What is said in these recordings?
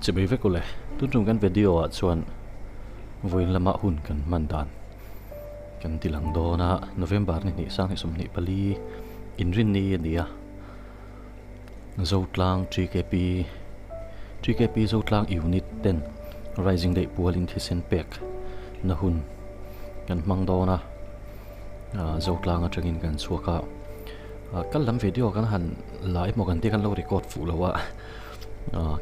chỉ bị vết cô lệ tôi trông cái video à chuan với là mạ hun cần man đàn cần ti lang do na November này sang thì sum ni pali inrin ni dia zotlang GKP zotlang unit 10 rising day pualin thisen pek na hun kan mang do na zotlang atangin kan suaka kan lam video kan han lai mo kan ti kan lo record fu lawa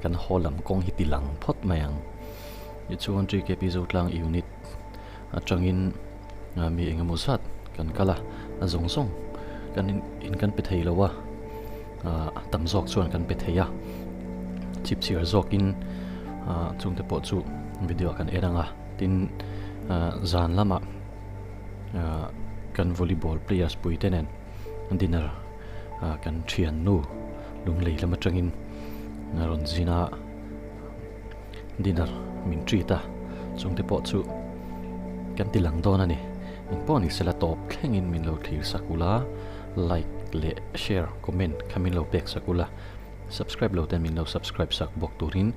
kan holam kong hi tilang phot mayang ye chuan GKP zotlang unit atangin mi engemaw zat kan kala zong song kan in kan pe thei lawa tam zok chuan kan pe theia chip sir zok in chung te po chu video kan eranga tin zan lama kan volleyball players puitenen dinner kan thian nu lung lei lama tangin ron zina dinner min trita chung te po chu kan tilang don ani in poni sela top thlengin min lo thir sakula like le share comment khamin lo pek sakula subscribe lo ten min lo subscribe sak bok turin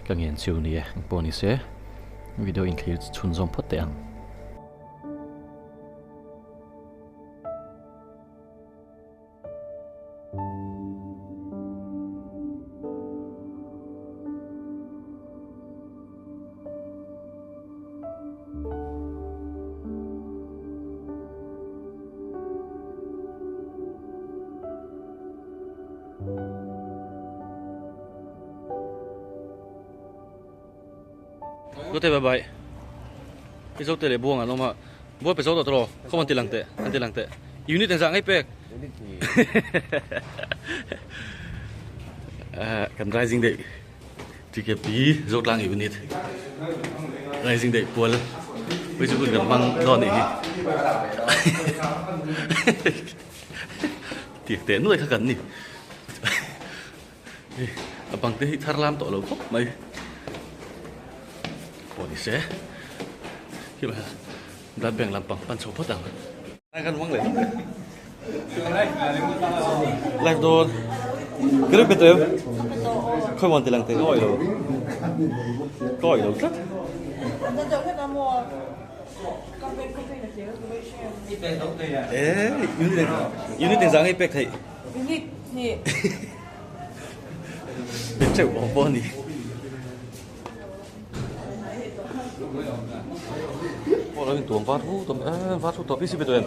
kangen chiu ni in poni se video includes chunzom phote ang Bye bye. Episode tele buang ano ma. Buat episode tro. Kau manti lang te. Unit yang sangat pek. Kan rising day. GKP zotlang unit. Rising day pual. Bây giờ còn băng đòn này. Tiệt tén rồi khá gần nè. Bằng cái thar lam tổ lầu khóc mày. Ini sih, gimana? Dan beng lampang pan sopo tang. Akan uang leh. Live don. Kira betul. Kau mau tilang tengok itu. Kau itu kan? Unit yang sangat pek thầy. Unit ni. Betul apa ni? Orang tuang varu tapi sih betul.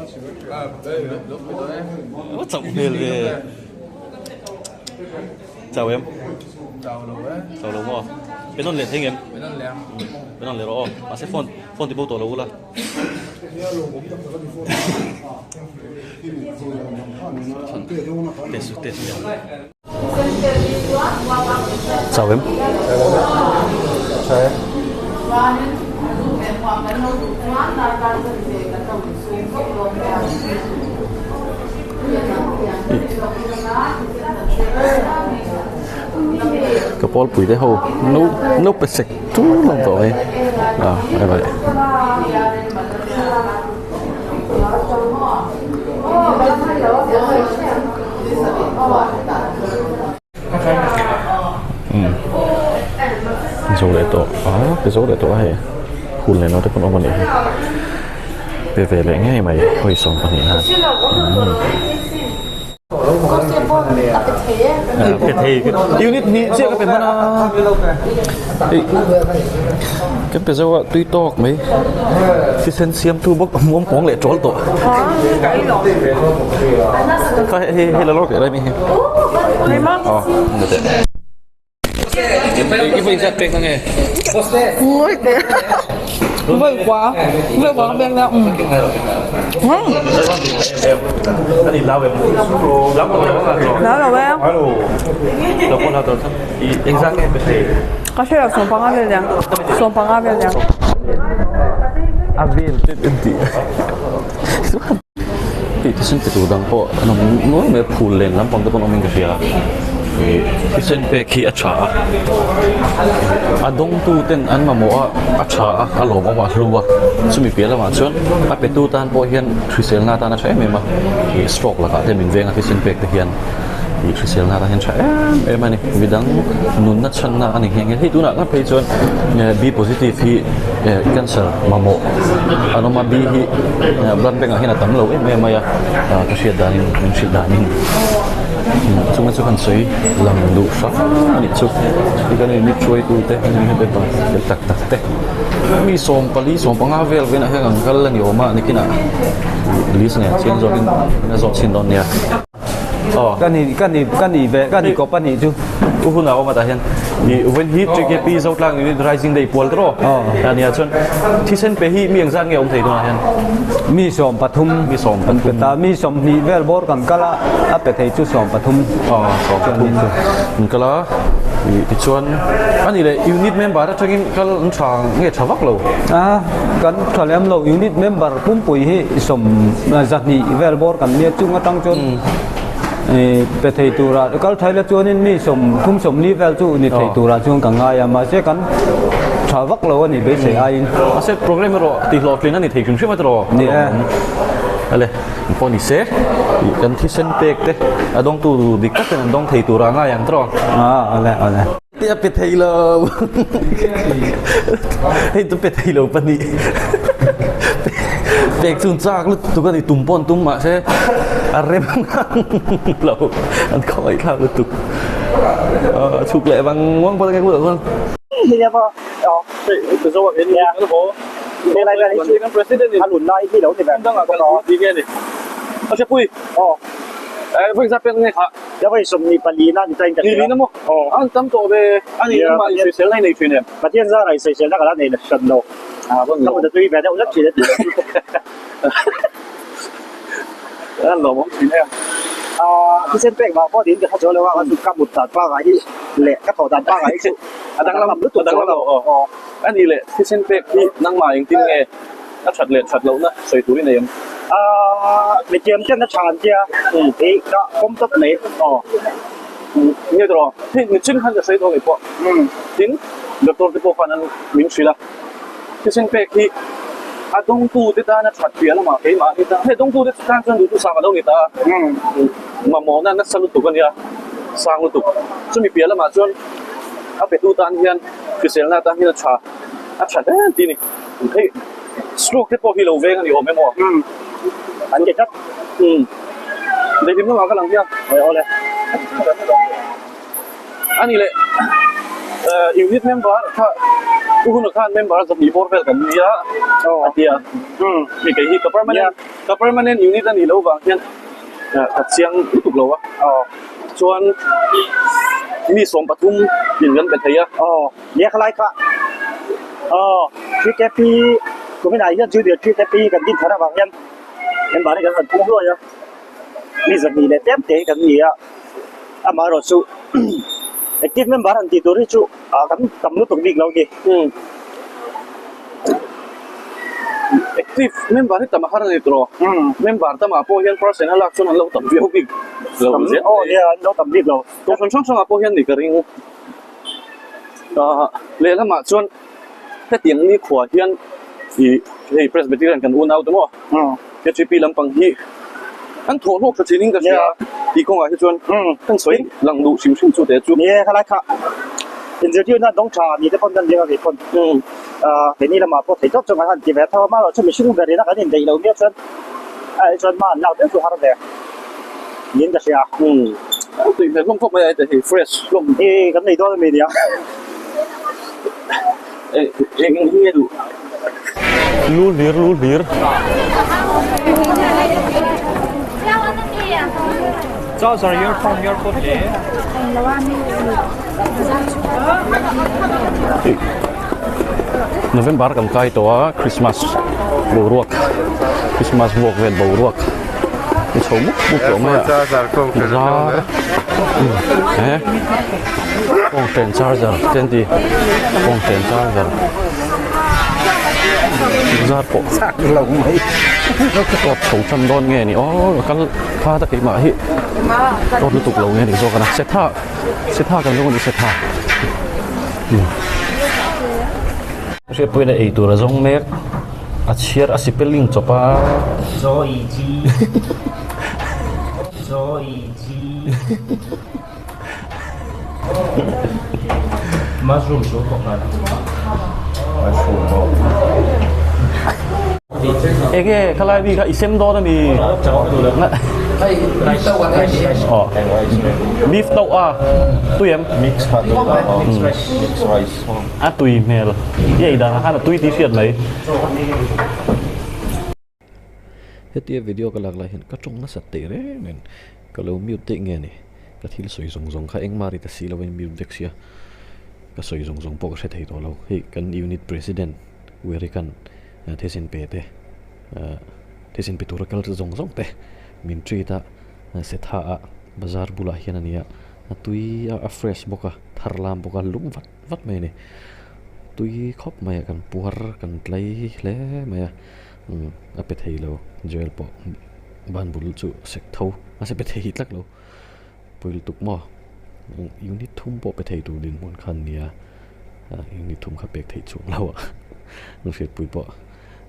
What some hell về. Chào em. Chào lâu mò. Bên non liền thấy em. Bên non liền rồi. Mà sẽ phone thì bao tổ lâu là. Test. Chào em. Chào em. Cái ball bụi đấy hồ nấu bịch sạch chú lòng tội đây vậy số để tổ cái số để tổ hayคุณเลยเนาะที่คนเอามาเนี่ยvề lại ngay mày hồi sống bằng hiện hạt cái unit này sẽ cái bên nó cái bên sao tuy to mấy cái sen xiêm thu bốc muốn quăng lại trốn tổ có hay là lo cái đây mi cái phần giặt bên này Vâng quá bên nào Tadi lawe Lawe Telepon atau exactly betul. Kasih lah sompang avel yang Avel itu. Itu sih udang po. Nung me pulen lampang depan omeng kerja. Kisen pe ki acha. Adong tu ten an mamoa acha alo mawa luwa. Sumi pela ma chuan a pe tu tan po hian thrisel na ta na thai me ma. Stroke la ka te min venga kisen pe te hian อีคริสเซียนนาตาเห็นใช่มันนี่วิดังนุนนัดชนะอันนี้เห็นที่ตัวนั้นไปจนบีโพซิทีฟที่แคนเซอร์มาโมอันนั้นมาบีที่บลันเป็นอะไรนะตั้มเราไม่มาอ่ะก็เสียดายมันเสียดายนี่ช่วงนั้นช่วงสวยหลังดูซับอันนี้ช่วงที่กันนี่ช่วยกูเตะนี่ให้เป็นเป็นตักเตะมีสมปลีสมปังอาเวลเป็นอะไรกันกันแล้วนี่โอมานี่กินอ่ะลิสเนี่ยเชียงจอกินน่าจะชินดอนเนี่ยkan ni kopan ni tu uhun ako matahin ni when he trick pi zot lang ni rising day pol tro ani a chon thisen pe hi miang zan nge om thei dona hian mi som pathum ta mi som ni vel bor kan kala a pe thei chu som pathum som pathum kala ti chon ani le unit member ta thangin kal thang nge thawak lo kan thalem lo unit member pum pui hi som zat ni vel bor kan ni chu ngatang chon pe thei tura kal thaila chuanin mi som thum som ni vel chu ni thei tura chung ka nga ya ma se kan thawak lo ani be se ai ase program ro ti lo klin ani thei kum shima tro ni ale poni se kan thi sen pek te adong tu dikat kan dong thei tura nga yang tro ale tia pe thei lo hei tu pe thei lo pani pek chun chak lu tu ka ni tumpon tum ma se arem lo an khoi kha lu tu chuk le bang wang pa cái của conนี่เนี่ยพออ๋อคือโซ่เอ็นเนี่ยก็พอในรายการนี้ชื่อกัน president นี่ถนนไล่ที่เราเนี่ยแบบต้องอ่ะก็รอดีแค่นี่เอาเชฟปุ้ยอ๋อเพิ่งจะเป็นไงครับแล้วไปสมนิปลีน่าจะใจจังนี่นะมั้งอ๋ออันตั้มตัวเบอันนี้มาอยู่เซลล์ในฟินเนี่ยประเทศอะไรเซลล์นักการในฉันโนเพิ่งเราจะตุยแบบนี้เราจะฉีดนั่นหรอมั้งฟินเนี่ยที่เส้นแป้งมาพอดีจะเขาเจอเลยว่ามันกำบุตรตัดป้าไงแหละก็ต่อตัดป้าไงสุดดังเราแบบรู้ตัวดังเราอ๋ออันนี้แหละที่เส้นแป้งที่นั่งมาจริงๆไงนักฉัดเลยฉัดเรานะใส่ถุงนี่เองไม่เจียมเช่นนักฉันเจียที่ก็ก้มต๊บเล็กอ๋อเนี่ยตัวที่มีชิ้นขันจะใส่ตัวไอ้พวกจริงเดี๋ยวตัวที่พวกนั้นมินชีละที่เส้นแป้งที่东部的单那出别了嘛，给嘛的单，嘿东部的单真都三个都给他，嘛毛那三路读个呢，三路读，所以别了嘛，就被读单天，คือเสียง那单天的查，查的ดีนี่可以 stroke ที่พอพี่เราเวกันอยู่ไม่หมดอันเด็ดจัดได้พิมพ์มาก็หลังเที่ยงเอาเลยอันนี้เลยunit member ถ้าผู้คนข้าง member จะมีบทเรียนกันเยอะอันเดียวมีกี่ที่ permanent unit อันนี้เราบางทีตัดเสียงถูกเราอ่ะส่วนมีสมปทุมยินกันเป็นไทยเนี่ยอะไรครับที่แกปีก็ไม่ได้ยังชื่อเดียวที่แกปีกันดิ้นขนาดบางยันเป็นบ้านกันพุ่งด้วยอ่ะมีสักมีเลยเต็มเตะกันนี่อ่ะมารถสู้active member anti tu ricu kam lu tuk dik lau ni active member ni tamahar ni tro member tama po hian personal action lau tam viu dik lau je oh ya lau tam dik lau to chong chong po hian ni ka ring le la ma chuan ta tiang ni khwa hian i presbyterian kan un out mo ke chipi lampang hi an thor lok ka chining ka siaที่คงอาจจะชวนทั้งสวยหลังดูชิวชิวสุดเด็ดจุดเนี่ยอะไรครับเป็นสิ่งที่น่าต้องชามีแต่คนนั้นเยอะกี่คนเดี๋ยวนี้เรามาพอถึงจบจนกระทั่งที่แบบถ้ามาเราช่วยมีชื่อแบบนี้นะครับเดี๋ยวเราเนี่ยจนมาเราเป็นสุดฮาร์ดเลยยินจะเสียตื่นแต่ร่มพบไม่ได้แต่ที่ fresh ร่มกันในตัวมีเดียเองนี่ดูลูลีร์Sorry, your phone there. โนเวมเบอร์กันใกล้ตัวคริสต์มาสบูรวกคริสต์มาสวอกเวทบูรวกนี่ชมบุกหลงเลยจ้าคงเต็นชาร์เจอร์เต็นดีคงเต็นชาร์เจอร์จ้าปกสักหลงไหมก็ถูกทำโดนไงนี่อ๋อกันข้าตะกี้มาฮิโดนตุกหลงไงนี่โซกันนะเซท่ากันทุกคนเซท่าเชื่อปุ่นไอตัวระจงเมกอาเชียร์อาศิเปลิงจบปะ mushroom số cộng này Ege kalai bi ka isem do na mi beef tau tuyem mix hạt mix rice tùy mel ye da ha tùy ti fiat mai hetia video ka lag la hin ka chong na sat te re nen ka lo mute te nge ni ka thil soi zong zong kha eng mari ta si lo wen mute dexia ka soi zong zong po ka se thei to lo he kan unit president weri kan thesin pe te thesin pitura kal zong zong te min tree ta se tha a bazar bula hian ania tui a fresh boka tharlam boka lum vat mai ni tui khop mai kan puar kan tlai hle mai a pe thei lo joel po ban bul chu sek tho a se pe thei tlak lo puil tuk mo unit thum po pe thei tu din mon khan nia unit thum kha pek thei chu lo a nu fet pui po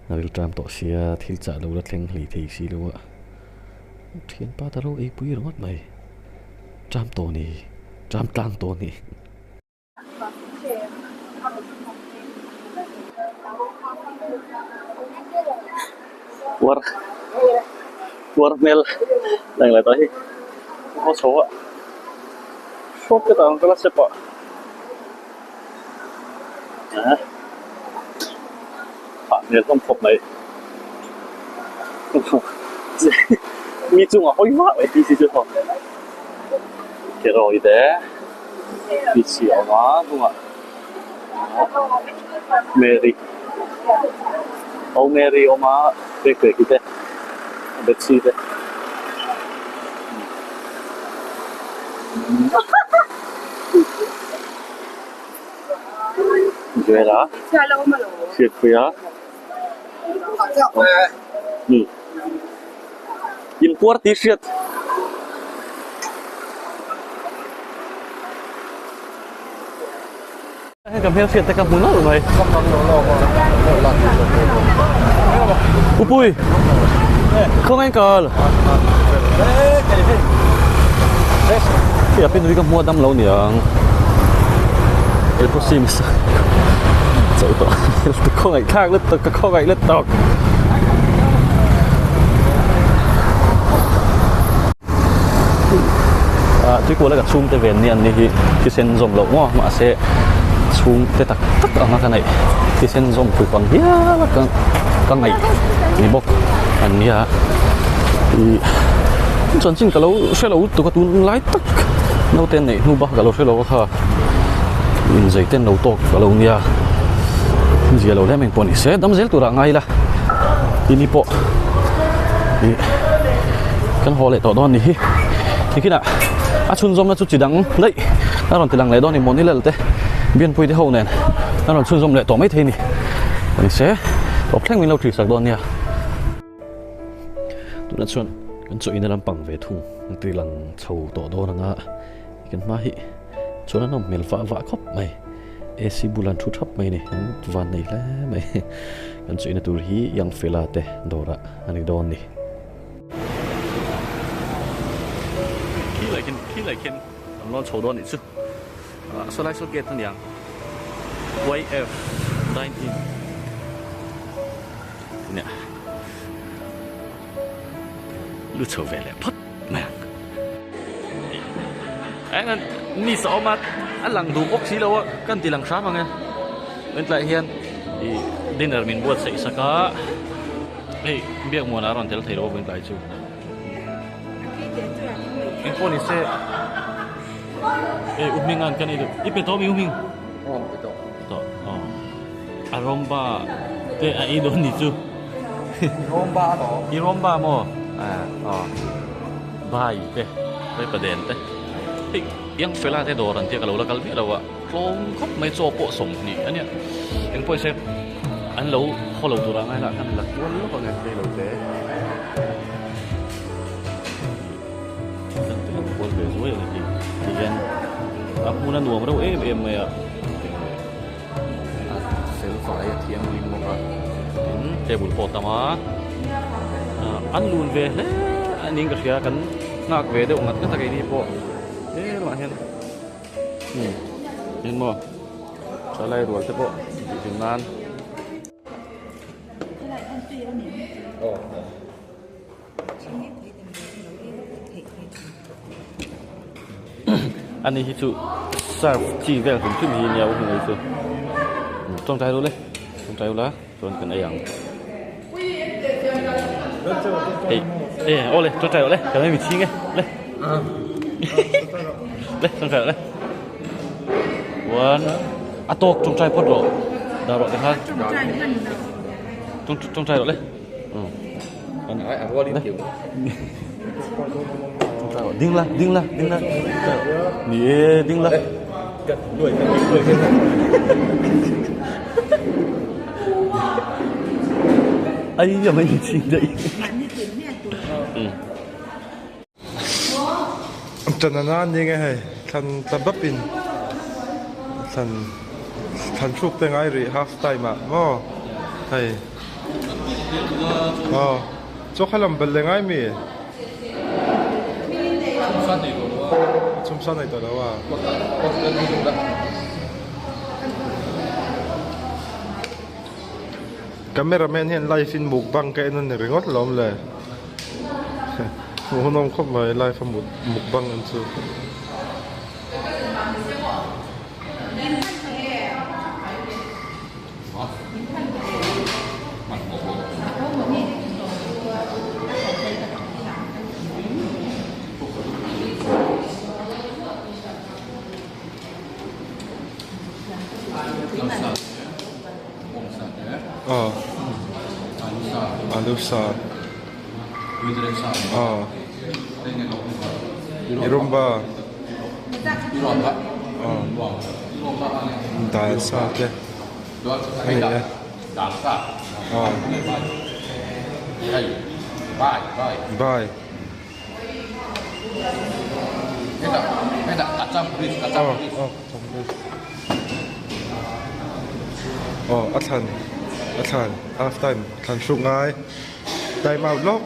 na vil tram to sia thil cha lo la thleng hli thei si lo a thian pa ta ro ei pui rongot mai tram to ni tram tlang to ni war mel lang lại tới có số ạ số cái tầng cái là xếp ạ bạn nên không phục này mi chung à hối quá vậy thì chưa không cái rồi đấy đi chiều quá đúng không ạ Mary Mary má về cái đấy Betsy đấy Gue lah siap ya import t-shirt cầm theo phiền tay cầm muốn rồi mày Upui không anh cờ thì ở bên dưới cầm mua đâm lâu nhỉ El Proximus chạy to không ngày khác lết tộc không ngày lết tộc tuy cô là gặp zoom tới về niên thì khi sen rồng lỗ mà sẽ zoom tới tắc ở cái này khi sen rồng phải còn hiá là cái này đi bốc anh nhá thì chân chính cái lỗ sẽ lỗ tụi cái tụi lái tắc nấu tên này nấu bắp cái lỗ sẽ lỗ cái mình dạy tên nấu to cái lỗ nhá giờ lỗ đấy mình còn sẽ đâm dễ tụi ngay là ini po kan ho le to don ni thì khi nào chun zom na chu chỉ đắng đấy nó còn từ đằng này đó thì muốn đi lên thế biên pui thế hậu này nó còn chun zom lại to mấy thế này mình sẽ đọc thanh mình lâu chỉ sạc đòn nha tụi nó chun cái chỗ này làm bằng về thùng từ lằng chầu to đó là cái má hi chỗ nó mèo vạ vạ khóc mày AC bulan chút hấp mày này van này là mày cái chỗ này tụi hi yang phê la te đồ ra anh đòn này khi lại khen nó chầu đó này chứ số lại số kết thằng nhàng YF 19 nè lu chầu về lại phất mẹ anh ni sợ mà anh lằng đủ bốc xí đâu á cần thì lằng sát mà nghe bên lại hiền thì dinner mình buat sậy sa cả ấy biết mua nào rồi thấy đâu bên lại chứ anh phone này sẽ umingan kan itu ipe to mi uming betul aromba te idon ni chu iromba mo bai teประเด็น te yang fela te doran te kalau la kalbi lawa klong khop mai cho po som ni ania yang poi se an lo kho lo tura ngai la kan la tuan lo ko ngai te lo te kan te lo ko be zo ya ni igen aku na nuông đâu em mày sel phải thiêng linh một cái table pot mà ăn luôn về đấy anh nhìn cái gì cái ngạc về đều ngặt cái cái đi bộ thế mà hen hen mò trở lại rồi thế bộ bị dừng nan anh ấy chú sao chỉ về cũng chưa gì nhiều người xưa trong trái luôn đấy trong trái lá rồi cần ấy ăn ô lên trong trái lên cái này mình chi nghe lên lên trong trái lên one à to trong trái pot rồi đào rồi ha trong trái lên anh ấy ăn qua đi kiểu đinh la nè đinh la ấy giờ mấy chuyện vậy chân là như thế này thành tập bắp pin thành chụp tiếng Ai rồi half time mà ngô hay cho khai làm bền ngay mi 춤선 này tới đâu à cameraman hiện live phim mukbang cái nó này ngót lắmเลยhôm nay không phải live phim mukbang anh chứ Alusa Irumba Dansa ke ini ya bye Athan half time thành sung ngay time out lock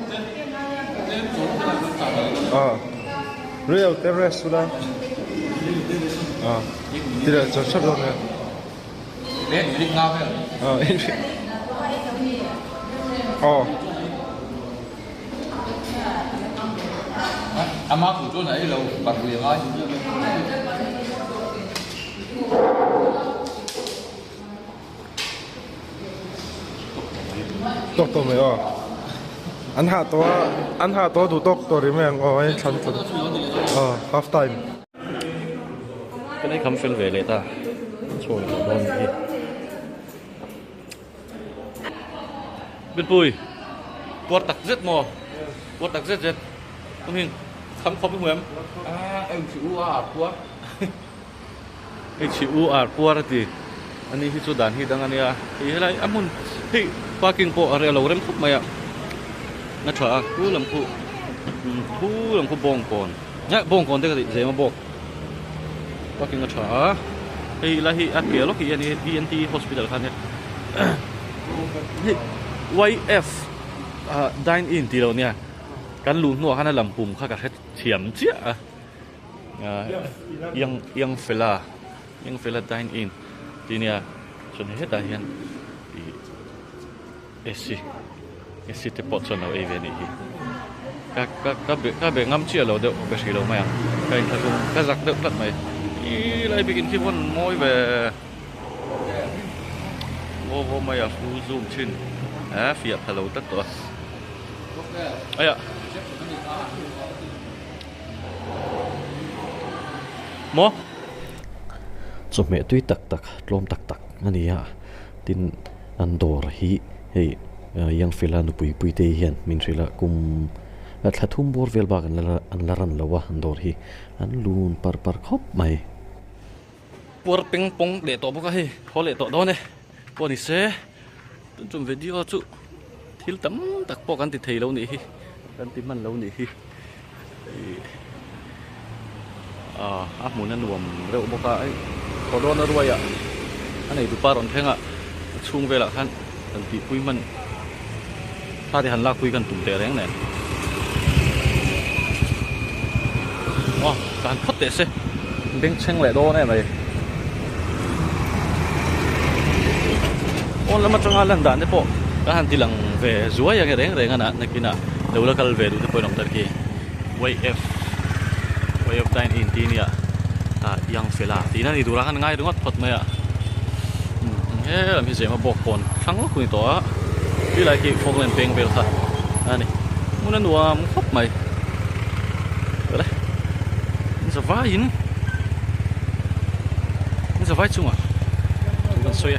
real terrace sudah tidak cocok dong ya ini ngau ya ama thủ chỗ này là bật liền thôi tóc tôm này anh hạ to đủ tóc to rồi mấy anh chăn chăn half time cái này không phân về lại ta rồi đòn gì bên bùi quạt tặc rất mò quạt tặc rất không hình không biết em em chịu quá em chịu quá thì anh ấy hít đàn hít đang anh ấy thì lại amun thì qua kinh bộ ở lâu lắm khúc mày ạ nó chở cứ làm cụ bong còn nhá bong còn thế cái gì mà bong qua kinh nó chở thì là hi ăn kia lúc hi anh ENT hospital kan ya YF dine in thì đâu nha kan lu nuo kan làm bùm khác cả thiểm chia yang fella dine in thì nha cho nên hết đại hiện esi te pot so no even hi ka be ngam chia lo deuh ka si lo mai ka in thakung ka zak deuh lat mai i lai bikin ki bon moi ve o mai a fu zoom chin fiat hello tat to aya mo chụp mẹ tuy tắc lom tắc anh à tin anh đổ hi hey yang filan pui te hian min rila kum thathum bor vel bag an laran lawa an dor hi an lun par khop mai por ping pong de to boka hi hole to do ne poni se tum video chu thil tam tak po kan ti thei lo ni hi kan ti man lo ni hi mun an nuam reu boka ai kodon a ruaya anei du paron thenga chung vela khan an ti pui manถ้าที่หันลากคุยกันตุ่มเตะแรงเนี่ย การพดเตะสิเด้งเช่งแหละโดนแน่เลยแล้วมาจังหวะลังด่านเนี่ยพอการหันทีหลังเวจัวอย่างเงี้ยเร่งๆนะนักกินอ่ะเดี๋ยวเราคัลเวดูที่พอยน้องตะกี้way of dine inทีเนี่ยยังเฟล่าทีนั้นนี่ดูรักกันง่ายดูว่าพดไหมอ่ะพี่เสียมาบอกคนครั้งละคุยต่อพี่ไรกี่ฟงเล่นเพลงไปหรอท่านนี่มันนั่นดูมันพบไหมอะไรมันสบายยินมันสบายจุงอ่ะดูกันสวย